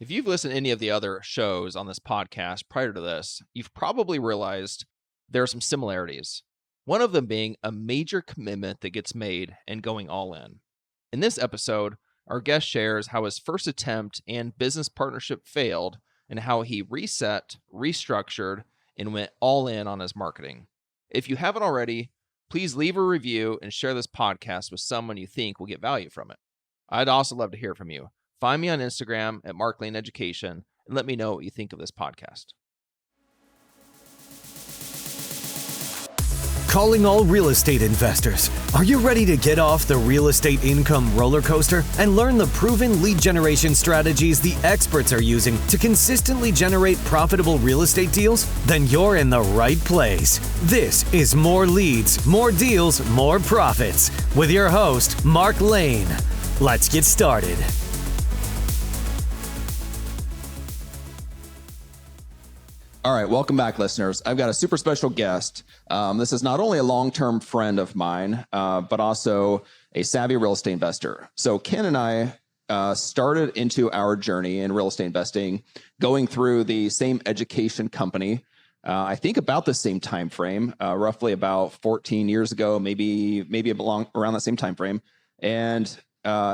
If you've listened to any of the other shows on this podcast prior to this, you've probably realized there are some similarities. One of them being a major commitment that gets made and going all in. In this episode, our guest shares how his first attempt and business partnership failed and how he reset, restructured, and went all in on his marketing. If you haven't already, please leave a review and share this podcast with someone you think will get value from it. I'd also love to hear from you. Find me on Instagram at Mark Lane Education and let me know what you think of this podcast. Calling all real estate investors. Are you ready to get off the real estate income roller coaster and learn the proven lead generation strategies the experts are using to consistently generate profitable real estate deals? Then you're in the right place. This is More Leads, More Deals, More Profits with your host, Mark Lane. Let's get started. All right, welcome back, listeners. I've got a super special guest. This is not only a long-term friend of mine, but also a savvy real estate investor. So Ken and I started into our journey in real estate investing, going through the same education company. I think about the same time frame, roughly about 14 years ago, maybe around that same time frame. And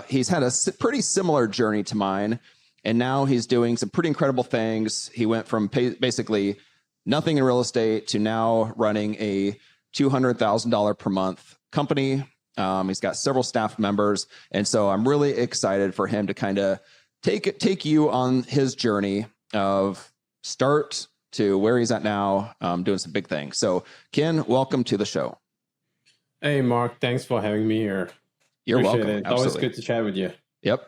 he's had a pretty similar journey to mine. And now he's doing some pretty incredible things. He went from basically nothing in real estate to now running a $200,000 per month company. He's got several staff members. And so I'm really excited for him to kind of take you on his journey of start to where he's at now, doing some big things. So Ken, welcome to the show. Hey, Mark, thanks for having me here. You're Appreciate welcome. It's always good to chat with you. Yep.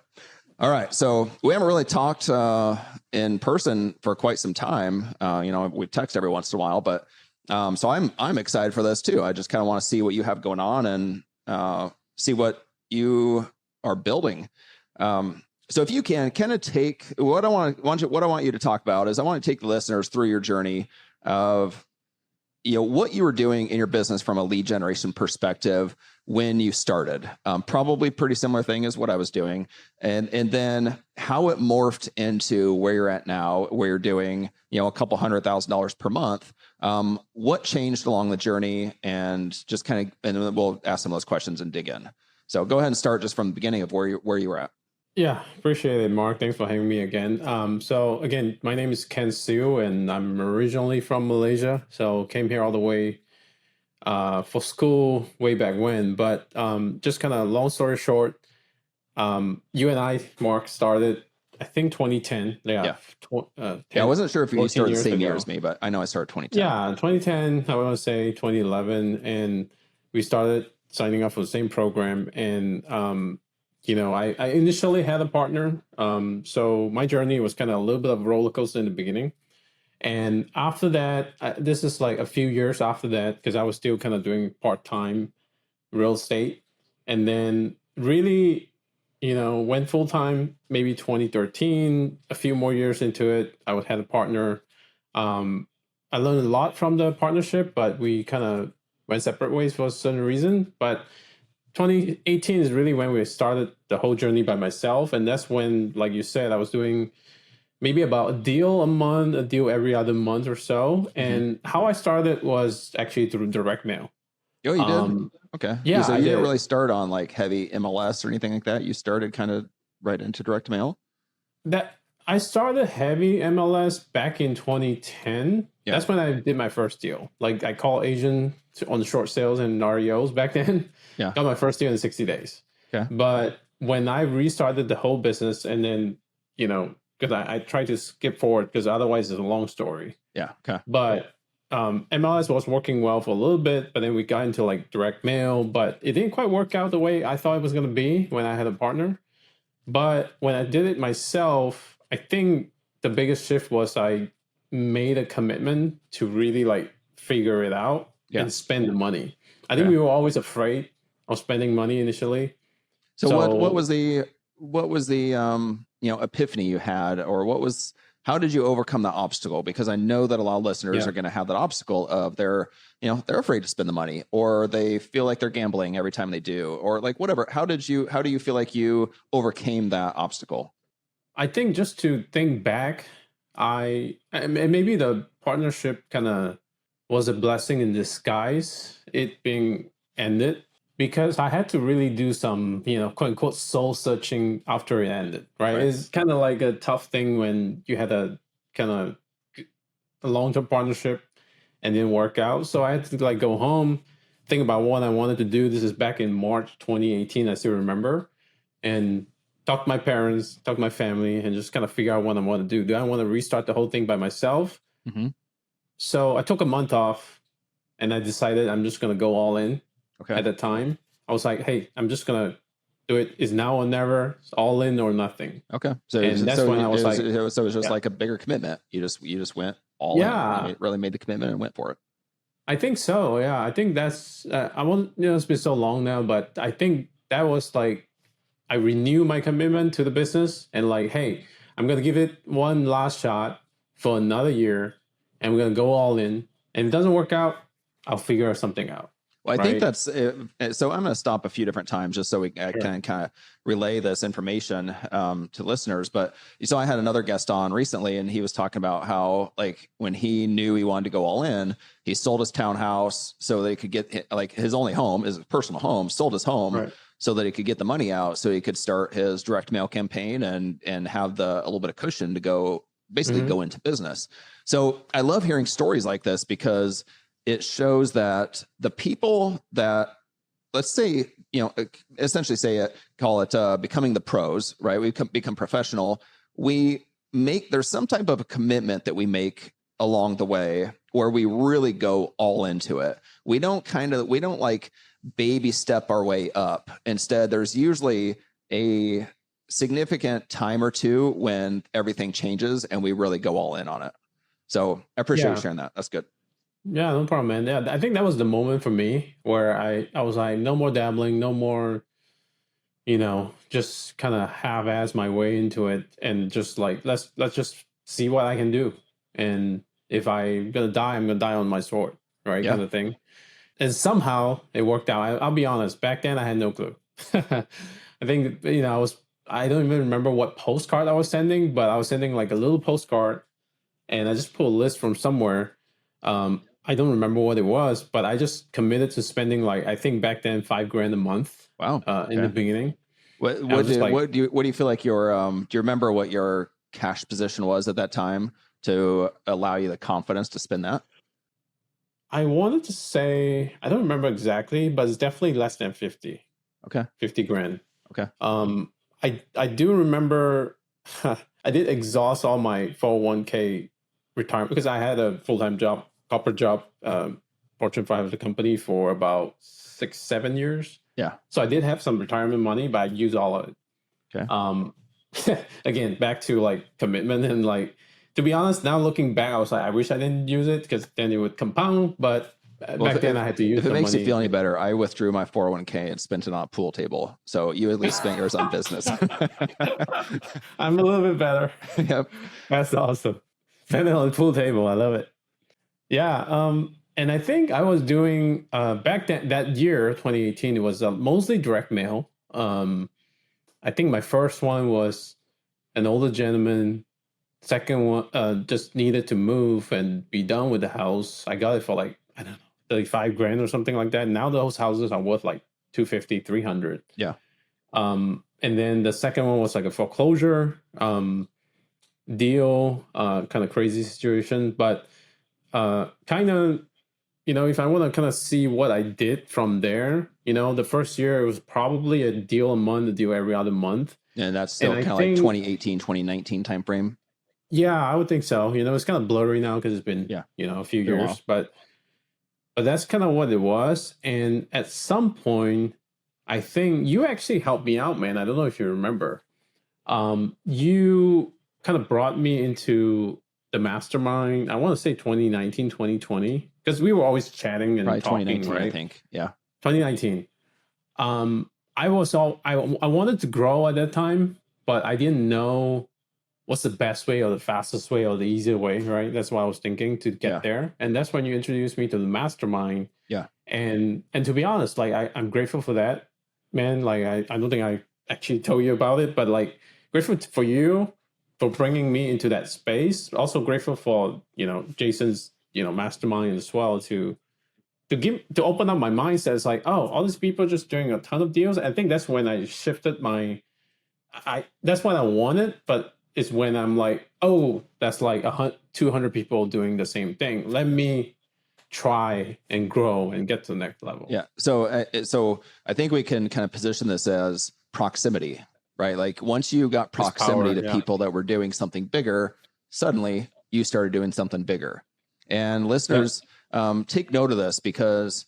All right. So we haven't really talked in person for quite some time. We text every once in a while, but so I'm excited for this too. I just kind of want to see what you have going on and see what you are building. So if you can kind of take what I want you to talk about is I want to take the listeners through your journey of what you were doing in your business from a lead generation perspective when you started. Probably pretty similar thing as what I was doing. And then how it morphed into where you're at now, where you're doing, a couple $100,000 per month. What changed along the journey, and just kind of, and then we'll ask some of those questions and dig in. So go ahead and start just from the beginning of where you were at. Yeah, appreciate it, Mark. Thanks for having me again. So again, my name is Ken Siew, and I'm originally from Malaysia. So came here all the way for school way back when. But just kind of long story short, you and I, Mark, started, I think 2010. Yeah. I wasn't sure if you started the same year ago. as me, but I know I started 2010. Yeah, 2010, I want to say 2011. And we started signing up for the same program. And I initially had a partner. So my journey was kind of a little bit of a roller coaster in the beginning. And after that, this is like a few years after that, because I was still kind of doing part-time real estate. And then really, went full-time, maybe 2013, a few more years into it, I had a partner. I learned a lot from the partnership, but we kind of went separate ways for a certain reason. But 2018 is really when we started the whole journey by myself. And that's when, like you said, I was doing maybe about a deal a month, a deal every other month or so. And how I started was actually through direct mail. Oh, you did? Okay. Yeah, so you I didn't did. really start on like heavy MLS or anything like that. You started kind of right into direct mail. That I started heavy MLS back in 2010. Yeah. That's when I did my first deal. Like I call agent on short sales and REOs back then. Yeah. Got my first deal in 60 days. Okay. But when I restarted the whole business, and then, because I tried to skip forward because otherwise it's a long story. Yeah. Okay. But MLS was working well for a little bit, but then we got into like direct mail, but it didn't quite work out the way I thought it was going to be when I had a partner. But when I did it myself, I think the biggest shift was I made a commitment to really like figure it out and spend the money. I think we were always afraid of spending money initially. So what was the epiphany you had, or how did you overcome that obstacle? Because I know that a lot of listeners are going to have that obstacle of they're afraid to spend the money, or they feel like they're gambling every time they do, or like whatever. How do you feel like you overcame that obstacle? I think just to think back, and maybe the partnership kind of was a blessing in disguise, it being ended, because I had to really do some, quote unquote, soul searching after it ended, right? It's kind of like a tough thing when you had a kind of a long-term partnership and didn't work out. So I had to like go home, think about what I wanted to do. This is back in March 2018, I still remember, and talk to my parents, talk to my family, and just kind of figure out what I want to do. Do I want to restart the whole thing by myself? Mm-hmm. So I took a month off, and I decided I'm just going to go all in. Okay. At the time, I was like, hey, I'm just going to do it. Is now or never. It's all in or nothing. Okay. So when I was like, so it was just like a bigger commitment. You just went all in. You really made the commitment and went for it. I think so. Yeah. I think that's, I won't, it's been so long now, but I think that was like, I renew my commitment to the business and like, hey, I'm going to give it one last shot for another year and we're going to go all in. And if it doesn't work out, I'll figure something out. Well, I think that's so. I'm going to stop a few different times just so we can kind of relay this information to listeners. But so I had another guest on recently, and he was talking about how, like, when he knew he wanted to go all in, he sold his townhouse so that he could get like his only home, his personal home, sold his home so that he could get the money out, so he could start his direct mail campaign and have a little bit of cushion to go go into business. So I love hearing stories like this because it shows that the people that, let's say, essentially call it becoming the pros, right? We become professional. There's some type of a commitment that we make along the way where we really go all into it. We don't like baby step our way up. Instead, there's usually a significant time or two when everything changes and we really go all in on it. So I appreciate you sharing that. That's good. Yeah, no problem, man. Yeah, I think that was the moment for me where I was like, no more dabbling, no more, just kind of half-ass my way into it, and just like let's just see what I can do. And if I'm gonna die, I'm gonna die on my sword, right? Kind of thing. And somehow it worked out. I'll be honest. Back then, I had no clue. I think I don't even remember what postcard I was sending, but I was sending like a little postcard, and I just pulled a list from somewhere. I don't remember what it was, but I just committed to spending like, I think back then, $5,000 a month. Wow. In the beginning. What do you feel like your, do you remember what your cash position was at that time to allow you the confidence to spend that? I wanted to say, I don't remember exactly, but it's definitely less than 50. Okay. 50 grand. Okay. I do remember I did exhaust all my 401k retirement because I had a full-time job, corporate job, Fortune 500 company for about 6-7 years. Yeah. So I did have some retirement money, but I used all of it. Okay. Again, back to like commitment and like, to be honest, now looking back, I was like, I wish I didn't use it because then it would compound. But back then I had to use it. If it makes you feel any better, I withdrew my 401k and spent it on a pool table. So you at least spent yours on business. I'm a little bit better. Yep. That's awesome. Spend it on the pool table. I love it. Yeah. And I think I was doing back then, that year, 2018, it was mostly direct mail. I think my first one was an older gentleman. Second one just needed to move and be done with the house. I got it for like, I don't know, $35,000 or something like that. Now those houses are worth like 250, 300. Yeah. And then the second one was like a foreclosure deal, kind of crazy situation, but kind of, if I want to kind of see what I did from there, the first year it was probably a deal a month, a deal every other month. And that's still kind of like 2018, 2019 timeframe. Yeah, I would think so. It's kind of blurry now because it's been, a few years, but that's kind of what it was. And at some point, I think you actually helped me out, man. I don't know if you remember. You kind of brought me into the mastermind. I want to say 2019, 2020, because we were always chatting and probably talking, 2019, right? I think. Yeah. 2019. I wanted to grow at that time, but I didn't know what's the best way or the fastest way or the easier way, right? That's what I was thinking to get there. And that's when you introduced me to the mastermind. Yeah. And to be honest, like I'm grateful for that, man. Like I don't think I actually told you about it, but like grateful for you for bringing me into that space. Also grateful for, Jason's, mastermind as well to open up my mindset. It's like, oh, all these people just doing a ton of deals. I think that's when I shifted that's what I wanted, but it's when I'm like, oh, that's like 200 people doing the same thing. Let me try and grow and get to the next level. Yeah. So I think we can kind of position this as proximity, right? Like once you got proximity to people that were doing something bigger, suddenly you started doing something bigger. And listeners, take note of this because,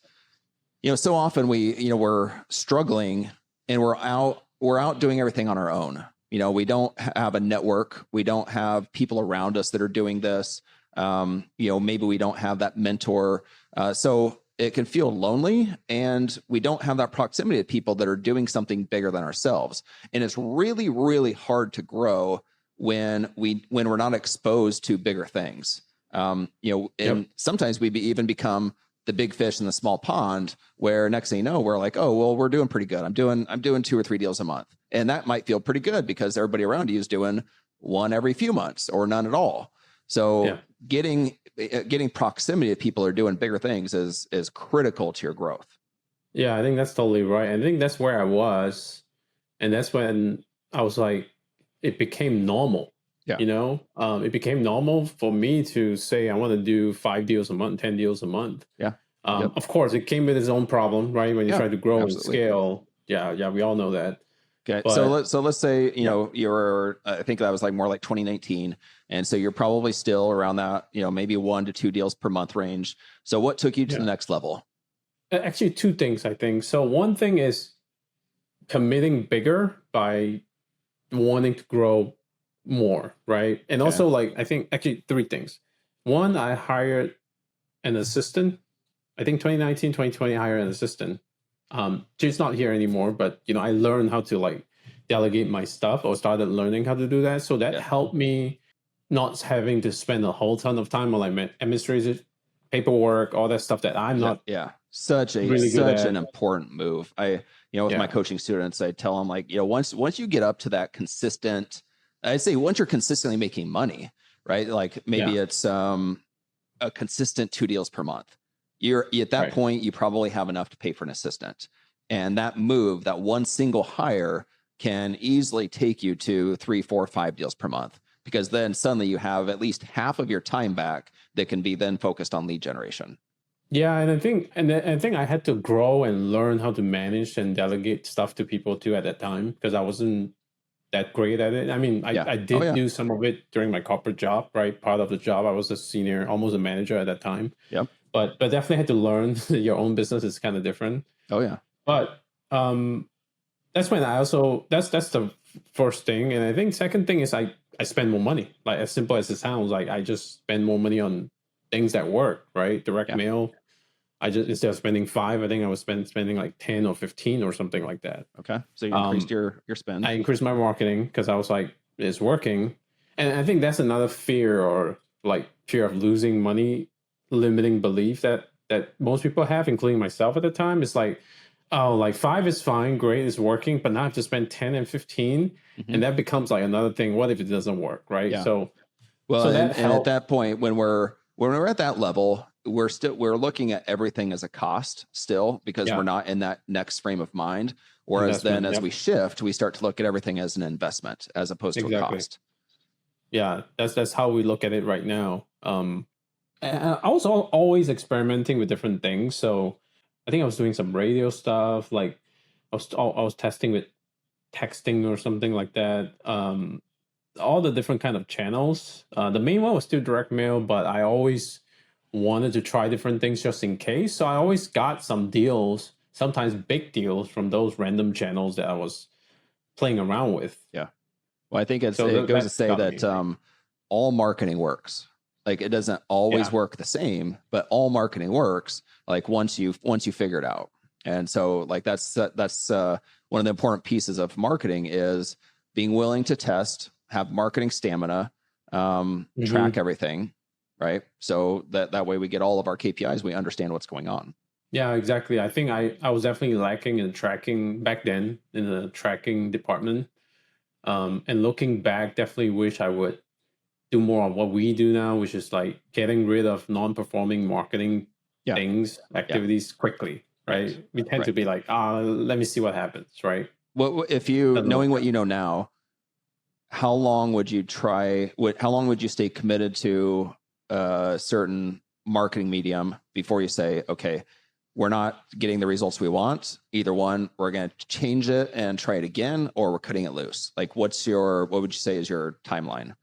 so often we're struggling and we're out doing everything on our own. We don't have a network. We don't have people around us that are doing this. Maybe we don't have that mentor. So it can feel lonely and we don't have that proximity to people that are doing something bigger than ourselves. And it's really, really hard to grow when we're not exposed to bigger things. And sometimes we even become the big fish in the small pond where next thing you know, we're like, oh, well, we're doing pretty good. I'm doing 2 or 3 deals a month. And that might feel pretty good because everybody around you is doing one every few months or none at all. So getting proximity to people who are doing bigger things is critical to your growth. Yeah, I think that's totally right. I think that's where I was. And that's when I was like, it became normal. Yeah. It became normal for me to say I want to do 5 deals a month, 10 deals a month. Yeah. Of course, it came with its own problem, right? When you try to grow and scale. Yeah, we all know that. Okay. But, so let's say, you're, I think that was like more like 2019. And so you're probably still around that, maybe 1 to 2 deals per month range. So what took you to the next level? Actually, 2 things, I think. So one thing is committing bigger by wanting to grow more, right? And also I think actually 3 things. One, I hired an assistant. I think 2019, 2020, I hired an assistant. She's not here anymore, but I learned how to delegate my stuff or started learning how to do that. So that helped me not having to spend a whole ton of time on administrative paperwork, all that stuff that I'm not. Yeah. Such an important move. With my coaching students, I tell them once you get up to that consistent, I'd say once you're consistently making money, right? Like maybe it's a consistent 2 deals per month. You're at that point, you probably have enough to pay for an assistant. And that move, that one single hire can easily take you to 3, 4, 5 deals per month, because then suddenly you have at least half of your time back that can be then focused on lead generation. Yeah. And I think I had to grow and learn how to manage and delegate stuff to people too at that time, because I wasn't that great at it. I mean, I did do some of it during my corporate job, right? Part of the job, I was a senior, almost a manager at that time. Yep. But definitely had to learn your own business is kind of different. Oh yeah. But that's when that's the first thing. And I think second thing is I spend more money. Like as simple as it sounds, like I just spend more money on things that work, right? Direct mail. I just, instead of spending 5, I think I was spending like 10 or 15 or something like that. Okay. So you increased your spend. I increased my marketing because I was like, it's working. And I think that's another fear or fear of losing money, limiting belief that most people have, including myself at the time. It's like, oh, 5 is fine, great, it's working, but now I have to spend 10 and 15. And that becomes another thing. What if it doesn't work, right? Yeah. And at that point, when we're at that level, we're looking at everything as a cost still, because we're not in that next frame of mind. Whereas then as we shift, we start to look at everything as an investment as opposed to a cost. Yeah, that's how we look at it right now. And I was always experimenting with different things. So I think I was doing some radio stuff. I was testing with texting or something like that. All the different kind of channels. The main one was still direct mail, but I always wanted to try different things just in case. So I always got some deals, sometimes big deals from those random channels that I was playing around with. Yeah. Well, I think it goes to say that all marketing works. It doesn't always work the same, but all marketing works once you figure it out. And so that's one of the important pieces of marketing is being willing to test, have marketing stamina, track everything, right? So that way we get all of our KPIs, we understand what's going on. Yeah, exactly. I think I was definitely lacking in tracking back then in the tracking department. And looking back, definitely wish I would do more of what we do now, which is like getting rid of non-performing marketing Yeah. things, activities quickly, right? Right. We tend Right. to be like, let me see what happens, right? What if you, Doesn't knowing work what out. you know now, how long would you try? How long would you stay committed to a certain marketing medium before you say, okay, we're not getting the results we want? Either one, we're going to change it and try it again, or we're cutting it loose. Like, what would you say is your timeline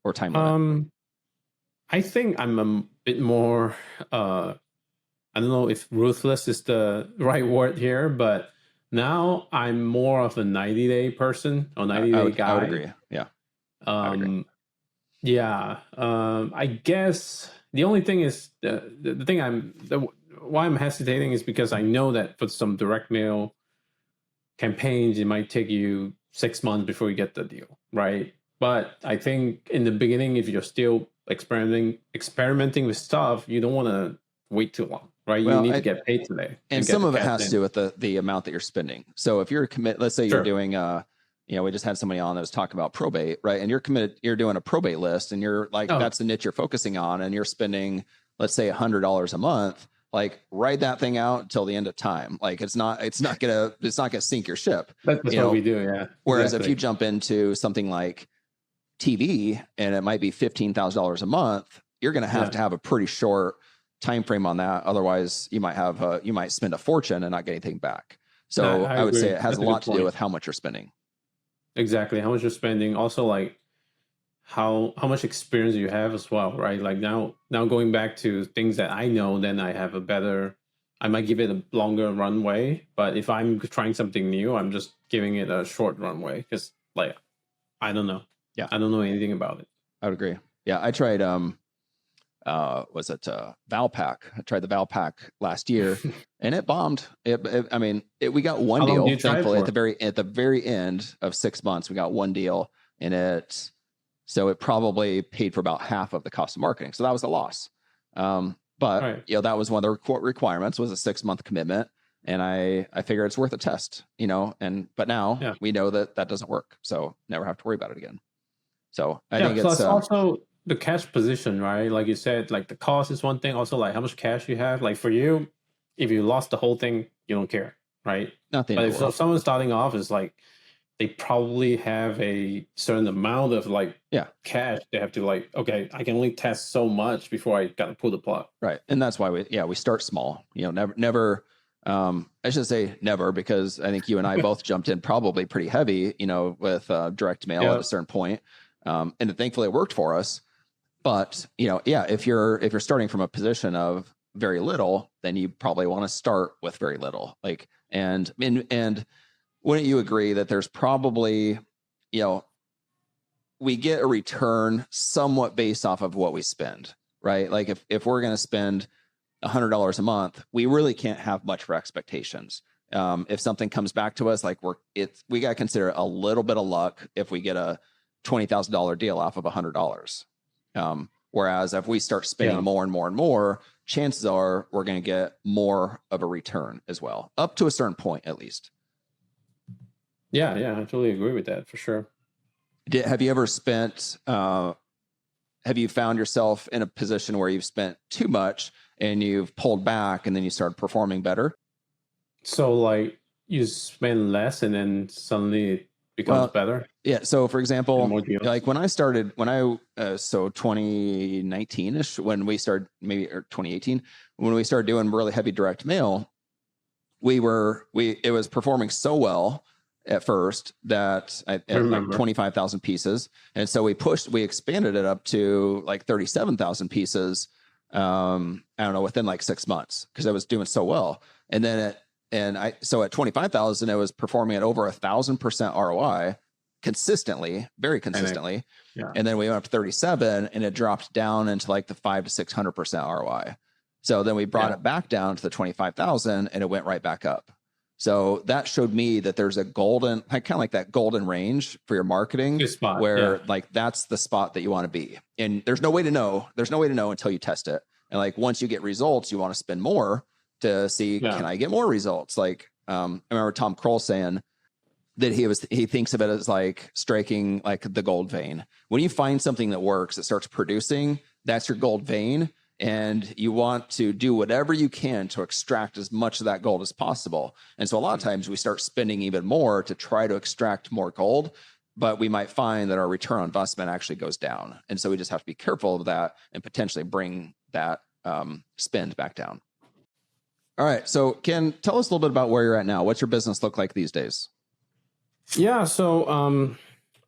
or time limit? I think I'm a bit more, I don't know if ruthless is the right word here, but now I'm more of a 90-day person or 90-day I would guy. agree. Yeah, I would agree. Yeah. I guess the only thing is the thing why I'm hesitating is because I know that for some direct mail campaigns, it might take you 6 months before you get the deal, right? But I think in the beginning, if you're still experimenting with stuff, you don't want to wait too long, right? You Well, need to get paid today and get some the of it cash has to in. do with the amount that you're spending. So if you're let's say you're Sure. doing we just had somebody on that was talking about probate, right? And you're doing a probate list, and you're like, Oh, that's the niche you're focusing on, and you're spending, let's say, $100 a month. Like, write that thing out until the end of time. Like, it's not gonna sink your ship. that's what we do. Yeah. Whereas if Exactly. you jump into something like TV and it might be $15,000 a month, you're going to have a pretty short time frame on that. Otherwise, you might spend a fortune and not get anything back. So I would agree. say it has That's a a good lot to do point. with how much you're spending. Exactly. How much you're spending. Also, like how much experience you have as well, right? Like now going back to things that I know, then I might give it a longer runway. But if I'm trying something new, I'm just giving it a short runway because, like, I don't know. Yeah, I don't know anything about it. I would agree. Yeah, I tried. Was it Valpak? I tried the Valpak last year, and it bombed. We got one How long deal. do you try Thankfully, for? at the very end of 6 months, we got one deal, and it probably paid for about half of the cost of marketing. So that was a loss. But Right. that was one of the requirements was a 6 month commitment, and I figure it's worth a test. But now we know that doesn't work, so never have to worry about it again. So I think Plus it's also the cash position, right? Like you said, like the cost is one thing. Also, like how much cash you have. Like for you, if you lost the whole thing, you don't care, right? not the But end of if the world. someone starting off is like they probably have a certain amount of cash. They have to okay, I can only test so much before I got to pull the plug. Right. And that's why we start small, never, I should say never, because I think you and I both jumped in probably pretty heavy, with direct mail at a certain point. And thankfully it worked for us. But, if you're starting from a position of very little, then you probably want to start with very little. And wouldn't you agree that there's probably, we get a return somewhat based off of what we spend, right? Like if we're going to spend $100 a month, we really can't have much for expectations. If something comes back to us, we got to consider a little bit of luck if we get a $20,000 deal off of $100. Whereas if we start spending more and more and more, chances are we're going to get more of a return as well, up to a certain point, at least. Yeah, I totally agree with that for sure. Have you ever have you found yourself in a position where you've spent too much and you've pulled back and then you started performing better? So you spend less and then suddenly it becomes better? Yeah. So for example, like when I started, so 2019-ish, when we started, or 2018, when we started doing really heavy direct mail, it was performing so well at first that at 25,000 pieces. And so we expanded it up to 37,000 pieces. I don't know, within 6 months, because I was doing so well. And then so at 25,000, it was performing at over 1,000% ROI consistently, very consistently. And then we went up to 37 and it dropped down into the 500 to 600% ROI. So then we brought it back down to the 25,000 and it went right back up. So that showed me that there's a golden, kind of like that golden range for your marketing, where that's the spot that you want to be. And there's no way to know. There's no way to know until you test it. And once you get results, you want to spend more to see, can I get more results? I remember Tom Kroll saying, that he thinks of it as like striking like the gold vein. When you find something that works, it starts producing, that's your gold vein. And you want to do whatever you can to extract as much of that gold as possible. And so a lot of times we start spending even more to try to extract more gold, but we might find that our return on investment actually goes down. And so we just have to be careful of that and potentially bring that spend back down. All right. So Ken, tell us a little bit about where you're at now. What's your business look like these days? Yeah. So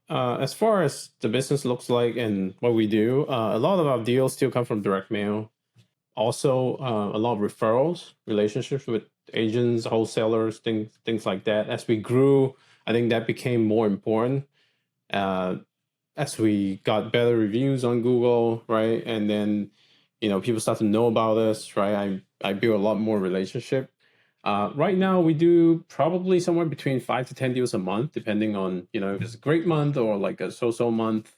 as far as the business looks like and what we do, a lot of our deals still come from direct mail. Also, a lot of referrals, relationships with agents, wholesalers, things like that. As we grew, I think that became more important. As we got better reviews on Google, right, and then people start to know about us, right. I built a lot more relationship. Right now, we do probably somewhere between 5 to 10 deals a month, depending on if it's a great month or like a so-so month.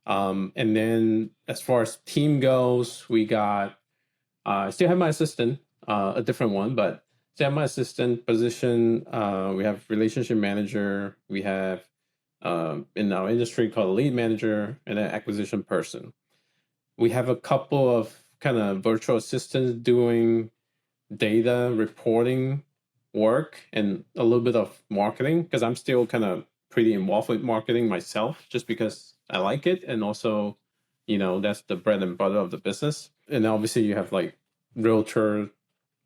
And then as far as team goes, we got I still have my assistant, a different one, but still have my assistant position. We have relationship manager. We have in our industry called a lead manager and an acquisition person. We have a couple of kind of virtual assistants doing data reporting work and a little bit of marketing, because I'm still kind of pretty involved with marketing myself, just because I like it. And also, that's the bread and butter of the business. And obviously you have like realtor,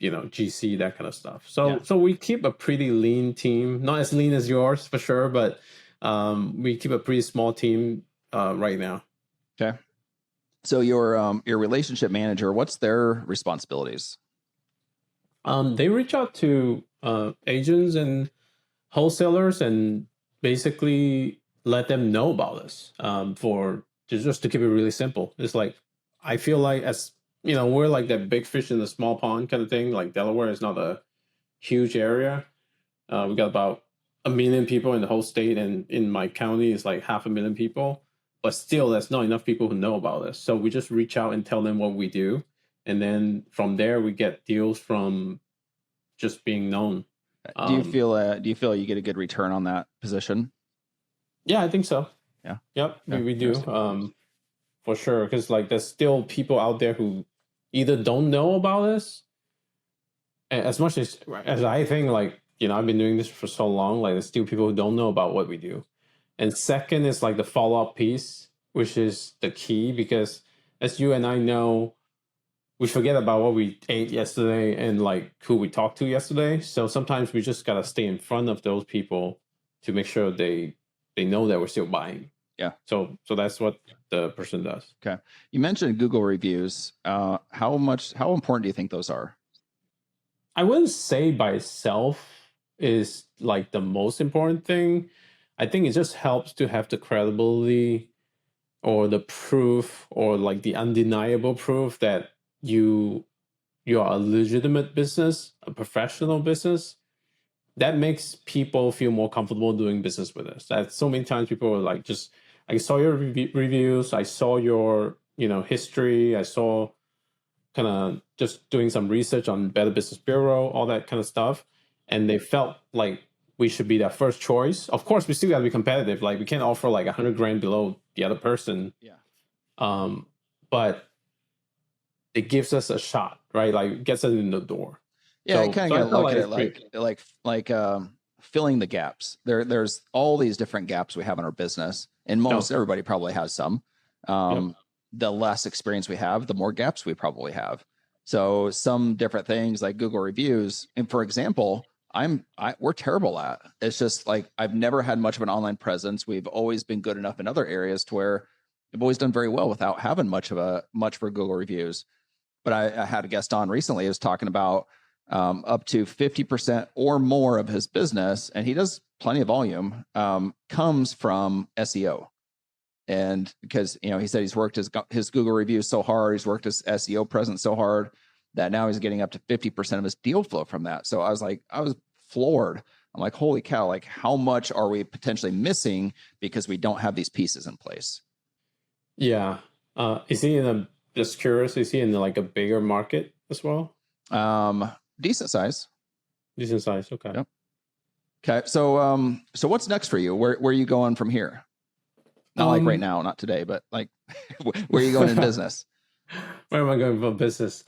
GC, that kind of stuff. So we keep a pretty lean team, not as lean as yours for sure, but we keep a pretty small team right now. Okay. So your relationship manager, what's their responsibilities? They reach out to agents and wholesalers and basically let them know about us. For just to keep it really simple, it's like I feel like as we're like that big fish in the small pond kind of thing. Like Delaware is not a huge area. We got about 1 million people in the whole state, and in my county it's like 500,000 people. But still, that's not enough people who know about us. So we just reach out and tell them what we do. And then from there, we get deals from just being known. Do you feel you get a good return on that position? Yeah, I think so. Yeah. Yep. We do. For sure. Because like there's still people out there who either don't know about us, as much as I think, like, I've been doing this for so long, like there's still people who don't know about what we do. And second is like the follow-up piece, which is the key, because as you and I know, we forget about what we ate yesterday and like who we talked to yesterday. So sometimes we just gotta stay in front of those people to make sure they know that we're still buying. Yeah. So that's what the person does. Okay. You mentioned Google reviews. How important do you think those are? I wouldn't say by itself is like the most important thing. I think it just helps to have the credibility or the proof or like the undeniable proof that you are a legitimate business, a professional business. That makes people feel more comfortable doing business with us. That so many times people are like, just I saw your reviews, I saw your history, I saw kind of just doing some research on Better Business Bureau, all that kind of stuff, and they felt like we should be their first choice. Of course, we still got to be competitive. Like we can't offer like $100,000 below the other person. Yeah. But it gives us a shot, right? Like it gets us in the door. Yeah, I kind of got to look at it like filling the gaps. There's all these different gaps we have in our business, and everybody probably has some. The less experience we have, the more gaps we probably have. So some different things like Google reviews, and for example, we're terrible at. It's just like I've never had much of an online presence. We've always been good enough in other areas to where we've always done very well without having much for Google reviews. But I had a guest on recently who was talking about up to 50% or more of his business, and he does plenty of volume, comes from SEO. And because, he said he's worked his Google reviews so hard, he's worked his SEO presence so hard that now he's getting up to 50% of his deal flow from that. So I was floored. I'm like, holy cow, like how much are we potentially missing because we don't have these pieces in place? Yeah. Is he just curious, is he in like a bigger market as well? Decent size. Decent size. Okay. Yep. Okay. So what's next for you? Where are you going from here? Not like right now, not today, but like where are you going in business? Where am I going for business?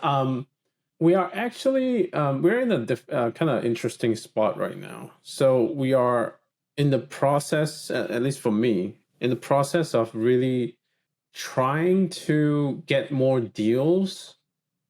We are actually we're in a kind of interesting spot right now. So we are in the process, at least for me, in the process of really trying to get more deals.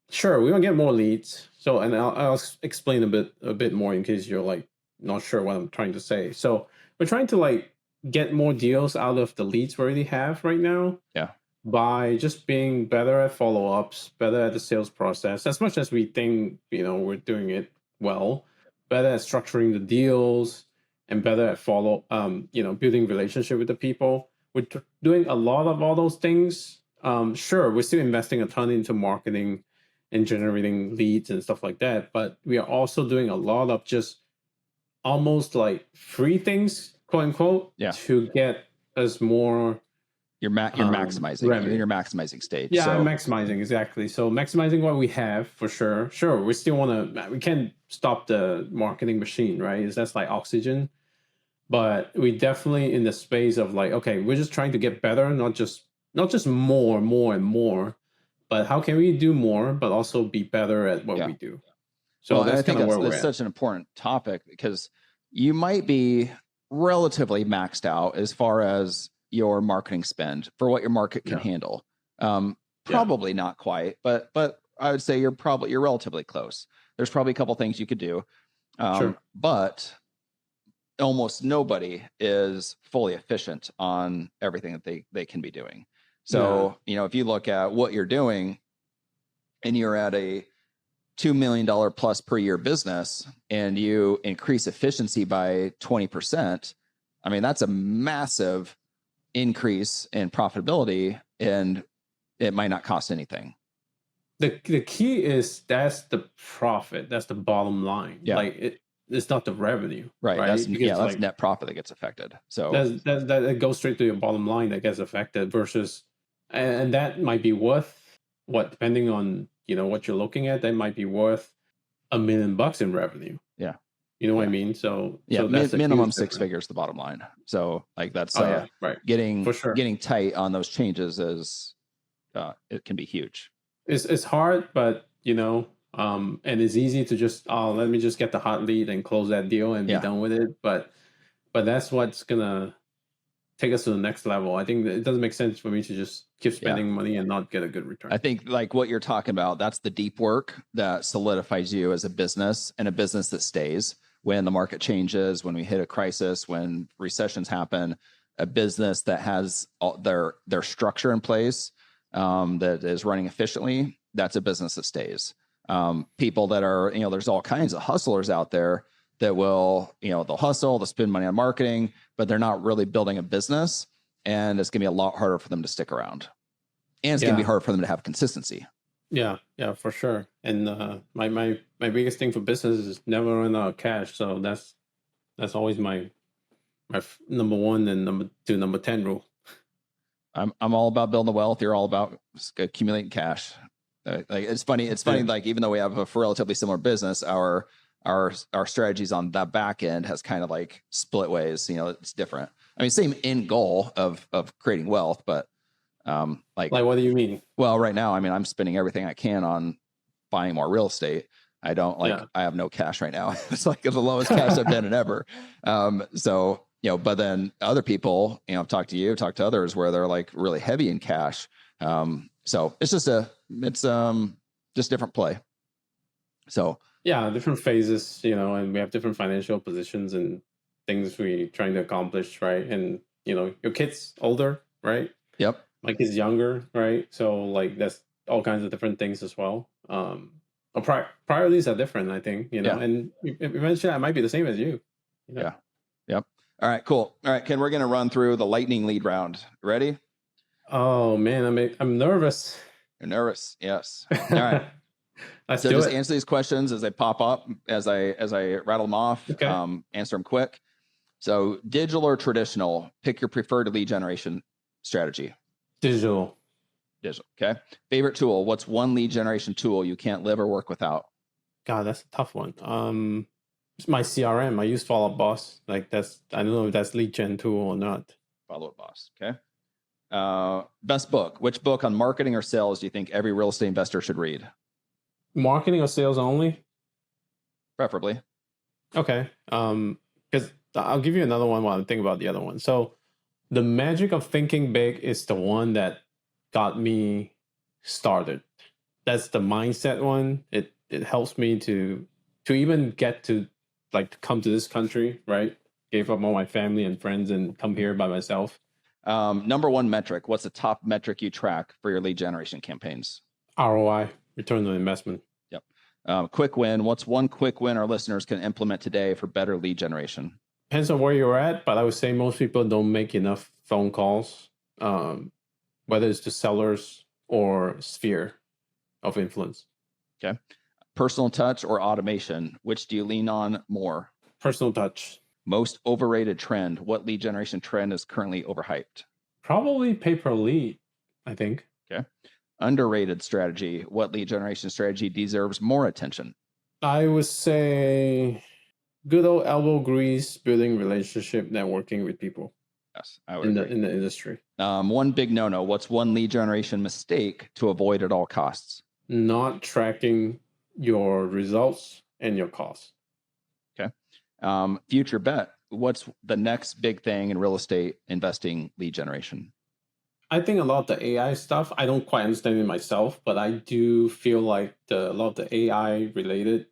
Sure, we want to get more leads. So, and I'll explain a bit more in case you're like not sure what I'm trying to say. So, we're trying to like get more deals out of the leads we already have right now Yeah. by just being better at follow-ups, better at the sales process. As much as we think, we're doing it well, better at structuring the deals and better at building relationship with the people. We're doing a lot of all those things. Sure, we're still investing a ton into marketing and generating leads and stuff like that, but we are also doing a lot of just almost like free things, quote unquote, Yeah. to get us more. You're maximizing. You're in your maximizing stage. Yeah, so. I'm maximizing, exactly. So maximizing what we have for sure. Sure, we still want to. We can't stop the marketing machine, right? That's like oxygen. But we definitely in the space of like, okay, we're just trying to get better, not just more, and more, but how can we do more, but also be better at what we do. So well, that's kind of where we're at. Such an important topic because you might be relatively maxed out as far as your marketing spend for what your market can handle. Probably not quite, but I would say you're relatively close. There's probably a couple things you could do. Sure. But almost nobody is fully efficient on everything that they can be doing. So, if you look at what you're doing and you're at a $2 million plus per year business and you increase efficiency by 20%, I mean, that's a massive increase in profitability and it might not cost anything. The key is that's the profit. That's the bottom line. Yeah. Like it's not the revenue. Right. That's like, net profit that gets affected. So that goes straight to your bottom line that gets affected versus, and that might be worth what, depending on, what you're looking at, that might be worth $1 million in revenue. Yeah. You know what I mean? So that's minimum 6 figures, the bottom line. So like that's right. Getting for sure. Getting tight on those changes is it can be huge. It's hard, but and it's easy to just let me just get the hot lead and close that deal and be done with it. But that's what's gonna take us to the next level. I think that it doesn't make sense for me to just keep spending money and not get a good return. I think like what you're talking about, that's the deep work that solidifies you as a business and a business that stays when the market changes, when we hit a crisis, when recessions happen. A business that has their structure in place, that is running efficiently, that's a business that stays. People that are, there's all kinds of hustlers out there that will, they'll hustle, they'll spend money on marketing, but they're not really building a business. And it's going to be a lot harder for them to stick around. And it's going to be hard for them to have consistency. Yeah, for sure. And my biggest thing for business is never run out of cash. So that's always my number one and number 10 rule. I'm all about building the wealth. You're all about accumulating cash. Like it's funny. Like even though we have a relatively similar business, our strategies on that back end has kind of like split ways. It's different. I mean, same end goal of creating wealth, but like what do you mean? Well, right now, I mean, I'm spending everything I can on buying more real estate. I don't I have no cash right now. It's like the lowest cash I've been in ever. So, but then other people, I've talked to you, talked to others where they're like really heavy in cash. So it's just just different play. So different phases, and we have different financial positions and things we're trying to accomplish, right? And your kid's older, right? Yep. My kid's younger, right? So like that's all kinds of different things as well. Priorities are different, I think, and eventually I might be the same as you. Yeah. Yep. All right, cool. All right, Ken, we're going to run through the lightning lead round. Ready? Oh man, I'm nervous. You're nervous. Yes. All right. So just answer these questions as they pop up, as I rattle them off. Okay. Answer them quick. So digital or traditional, pick your preferred lead generation strategy. Digital. Okay. Favorite tool. What's one lead generation tool you can't live or work without? God, that's a tough one. my CRM. I use Follow Up Boss. Like that's, I don't know if that's lead gen tool or not. Follow Up Boss. Okay. Best book. Which book on marketing or sales do you think every real estate investor should read? Marketing or sales only? Preferably. Okay. Because I'll give you another one while I think about the other one. So The Magic of Thinking Big is the one that got me started. That's the mindset one. It helps me to even get to like come to this country, right? Gave up all my family and friends and come here by myself. Number one metric. What's the top metric you track for your lead generation campaigns? ROI, return on investment. Yep. Quick win. What's one quick win our listeners can implement today for better lead generation? Depends on where you're at, but I would say most people don't make enough phone calls, whether it's to sellers or sphere of influence. Okay. Personal touch or automation? Which do you lean on more? Personal touch. Most overrated trend. What lead generation trend is currently overhyped? Probably pay per lead, I think. Okay. Underrated strategy. What lead generation strategy deserves more attention? I would say good old elbow grease, building relationship, networking with people. Yes, I would agree. In the industry. One big no-no. What's one lead generation mistake to avoid at all costs? Not tracking your results and your costs. Okay. Future bet. What's the next big thing in real estate investing lead generation? I think a lot of the AI stuff, I don't quite understand it myself, but I do feel like a lot of the AI related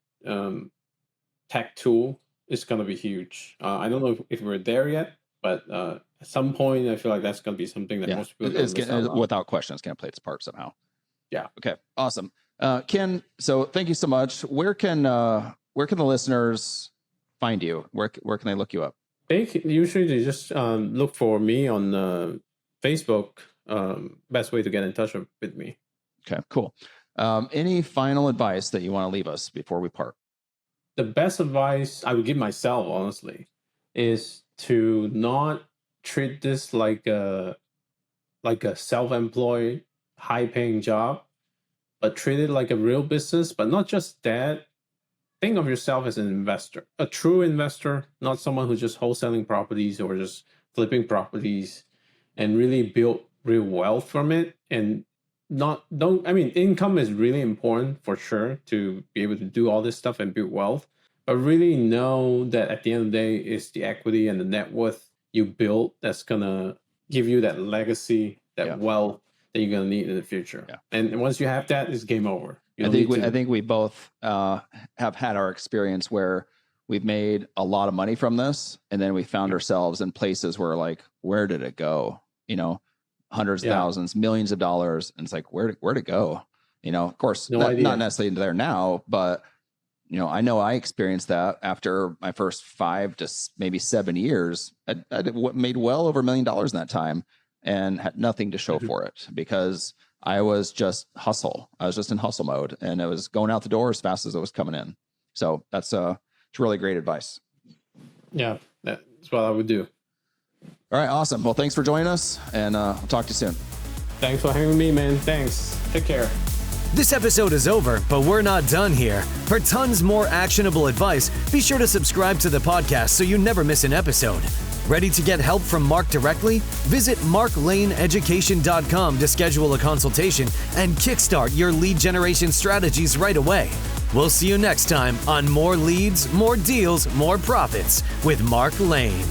tech tool is going to be huge. I don't know if we're there yet, but at some point, I feel like that's going to be something that most people without question, it's going to play its part somehow. Yeah. Okay. Awesome. Ken, so thank you so much. Where can the listeners find you? Where can they look you up? Usually they just look for me on Facebook. Best way to get in touch with me. Okay, cool. Any final advice that you want to leave us before we part? The best advice I would give myself, honestly, is to not treat this like a self-employed, high-paying job, but treat it like a real business. But not just that. Think of yourself as an investor, a true investor, not someone who's just wholesaling properties or just flipping properties, and really build real wealth from it. And income is really important for sure to be able to do all this stuff and build wealth, but really know that at the end of the day, it's the equity and the net worth you build that's gonna give you that legacy, that wealth that you're gonna need in the future. Yeah. And once you have that, it's game over. I think we both have had our experience where we've made a lot of money from this, and then we found ourselves in places where like, where did it go? Hundreds of thousands, millions of dollars. And it's like, where'd it go? Of course, not necessarily there now, but I know I experienced that after my first 5 to maybe 7 years. I made well over $1 million in that time and had nothing to show for it because I was just hustle. I was just in hustle mode, and it was going out the door as fast as it was coming in. So it's really great advice. Yeah, that's what I would do. All right, awesome. Well, thanks for joining us, and we'll talk to you soon. Thanks for having me, man. Thanks. Take care. This episode is over, but we're not done here. For tons more actionable advice, be sure to subscribe to the podcast so you never miss an episode. Ready to get help from Mark directly? Visit marklaneeducation.com to schedule a consultation and kickstart your lead generation strategies right away. We'll see you next time on More Leads, More Deals, More Profits with Mark Lane.